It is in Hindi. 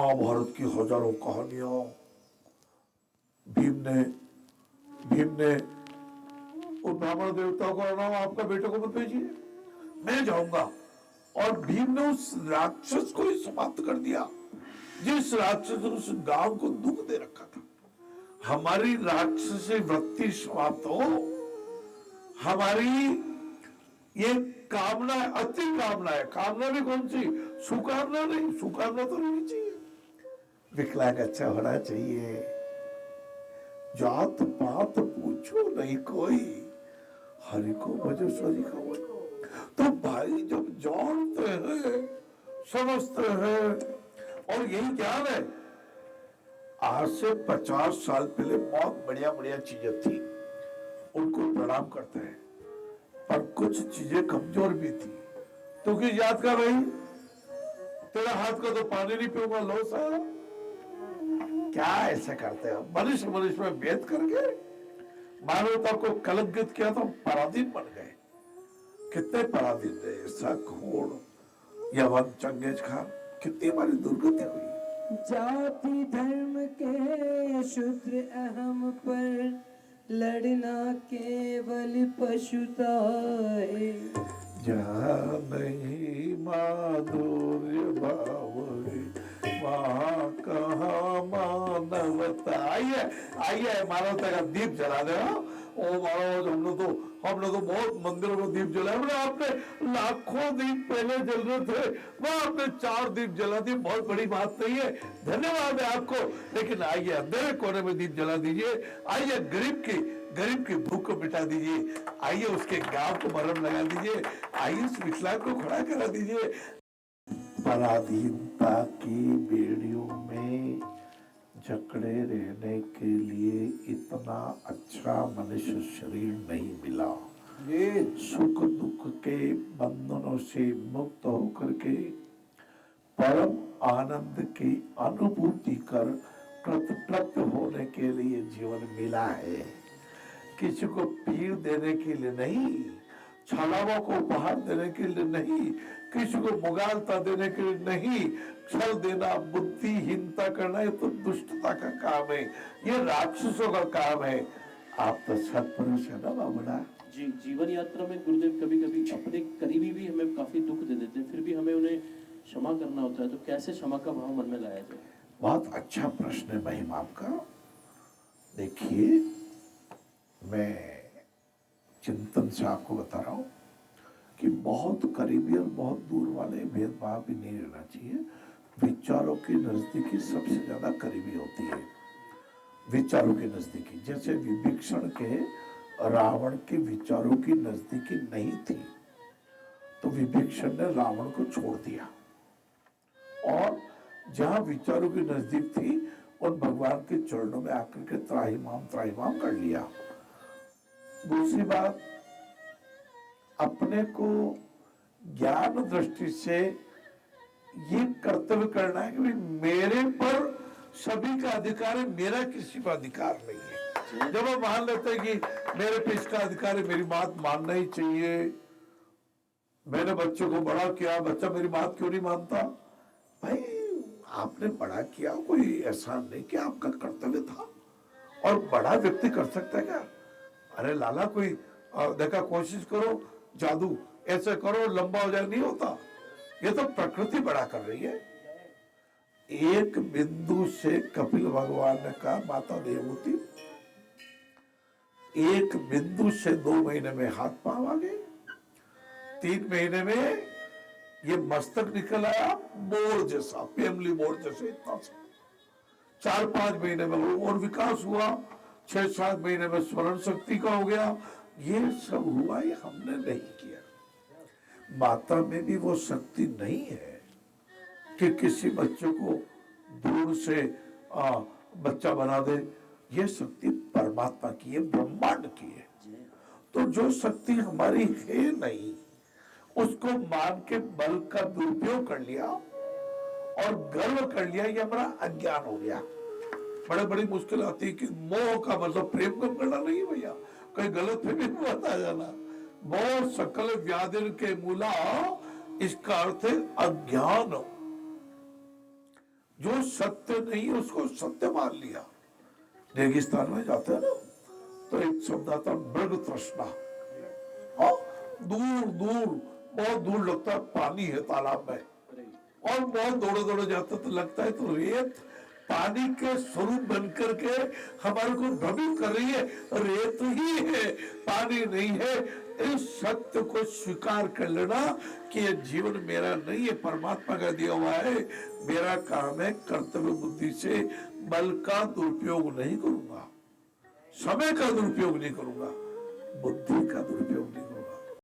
महाभारत की हजारों कहानियां भीम ने भीम ने उन ब्राह्मण देवताओं को नाम आपका बेटे को मत भेजिए, मैं जाऊंगा। और भीम ने उस राक्षस को ही समाप्त कर दिया जिस राक्षस ने उस गांव को दुख दे रखा था। हमारी राक्षसी वृत्ति समाप्त हो, हमारी ये कामना है, अति कामना है। कामना भी कौन सी? सुकामना नहीं, सुकामना तो नहीं चाहिए। विकलांग अच्छा होना चाहिए, जात पात पूछो नहीं कोई, हरि को भजो सरी को भजो। तो भाई जब जानते हैं, समझते हैं, और यही ज्ञान है। आज से 50 साल पहले बहुत बढ़िया बढ़िया चीजें थी, उनको प्रणाम करते हैं, पर कुछ चीजें कमजोर भी थी। तो किस याद का भाई, तेरा हाथ का तो पानी नहीं पीऊंगा, लो साहब। क्या ऐसे करते हो? मनुष्य मनुष्य में भेद करके मानवता को कलंकित किया तो पराधीन बन गए। कितने पराधीन थे, शक, होड़, यवन, चंगेज खान, कितनी हमारी दुर्गति हुई। जाति धर्म के शूद्र अहम पर लड़ना केवल पशुता है। जहाँ नहीं माधुर्य भाव वहाँ कहाँ मानवता। आइए आइए, मानवता का दीप जला दे। ओ मानो, हम लोग तो बहुत मंदिरों में दीप जलाए। आपने लाखों दीप पहले जल रहे थे, वह आपने 4 दीप जला दिए, बहुत बड़ी बात नहीं है, धन्यवाद है आपको। लेकिन आइए अंधेरे कोने में दीप जला दीजिए, आइए गरीब की भूख को मिटा दीजिए, आइए उसके गांव को मरहम लगा दीजिए, आइए उस विकलांग को खड़ा करा दीजिए। पराधीनता की बेड़ियों में जकड़े रहने के लिए इतना अच्छा मनुष्य शरीर नहीं मिला। ये सुख दुख के बंधनों से मुक्त होकर के परम आनंद की अनुभूति कर कृतकृत होने के लिए जीवन मिला है। किसी को पीड़ देने के लिए नहीं, छलावा को उपहार देने के लिए नहीं, किसी को मुगालता देने के लिए नहीं। छल देना, बुद्धिहीनता करना, ये तो दुष्टता का काम है, ये राक्षसों का काम है। आप तो सत्पुरुष है ना बाबूड़ा जी। जीवन यात्रा में गुरुदेव कभी कभी अपने करीबी भी हमें काफी दुख दे देते हैं, फिर भी हमें उन्हें क्षमा करना होता है, तो कैसे क्षमा का भाव मन में लाया जाए? बहुत अच्छा प्रश्न है महिमा आपका। देखिए, मैं चिंतन से आपको बता रहा हूं कि बहुत करीबी और बहुत दूर वाले भेदभाव भी नहीं रहना चाहिए। विचारों की नजदीकी सबसे ज्यादा करीबी होती है, विचारों की नजदीकी। जैसे विभीषण के रावण के विचारों की नजदीकी नहीं थी, तो विभीषण ने रावण को छोड़ दिया, और जहां विचारों की नजदीक थी उन भगवान के चरणों में आकर के त्राहिमाम कर लिया। दूसरी बात, अपने को ज्ञान दृष्टि से ये कर्तव्य करना है कि मेरे पर सभी का अधिकार है, मेरा किसी पर अधिकार नहीं है। जब हम मान लेते हैं कि मेरे पे इसका अधिकार है, मेरी बात मानना ही चाहिए, मैंने बच्चे को बड़ा किया, बच्चा मेरी बात क्यों नहीं मानता? भाई आपने बड़ा किया, कोई एहसान नहीं किया, आपका कर्तव्य था। और बड़ा व्यक्ति कर सकता है क्या? अरे लाला, कोई देखा, कोशिश करो, जादू ऐसे करो लंबा हो जाए, नहीं होता। ये तो प्रकृति बड़ा कर रही है। एक बिंदु से कपिल भगवान ने कहा, माता देवहूति, एक बिंदु से 2 महीने में हाथ पांव आ गए, 3 महीने में ये मस्तक निकल आया मोर जैसा, पेमली मोर जैसे, इतना सा। 4-5 महीने में और विकास हुआ, 6-7 महीने में स्मरण शक्ति का हो गया। ये सब हुआ, ये हमने नहीं किया। माता में भी वो शक्ति नहीं है कि किसी बच्चे को भ्रूण से बच्चा बना दे। ये शक्ति परमात्मा की है, ब्रह्मांड की है। तो जो शक्ति हमारी है नहीं, उसको मान के बल का दुरुपयोग कर लिया और गर्व कर लिया, ये हमारा अज्ञान हो गया। बड़ी मुश्किल आती है कि मोह का मतलब प्रेम कम करना नहीं भैया, कहीं गलत फहमी मत आ जाना। मोह सकल व्याधि के मूला, इसका अर्थ है अज्ञान। जो सत्य नहीं उसको सत्य मान लिया। रेगिस्तान में जाते हैं ना तो एक शब्द आता मृग तृष्णा। हाँ, दूर दूर बहुत दूर लगता है पानी है तालाब में, और बहुत दौड़े दौड़े जाते तो लगता है तो रेत पानी के स्वरूप बनकर के हमारे को भ्रमित कर रही है, रेत ही है, पानी नहीं है। इस सत्य को स्वीकार कर लेना कि ये जीवन मेरा नहीं है, परमात्मा का दिया हुआ है। मेरा काम है कर्तव्य बुद्धि से बल का दुरुपयोग नहीं करूंगा, समय का दुरुपयोग नहीं करूंगा, बुद्धि का दुरुपयोग नहीं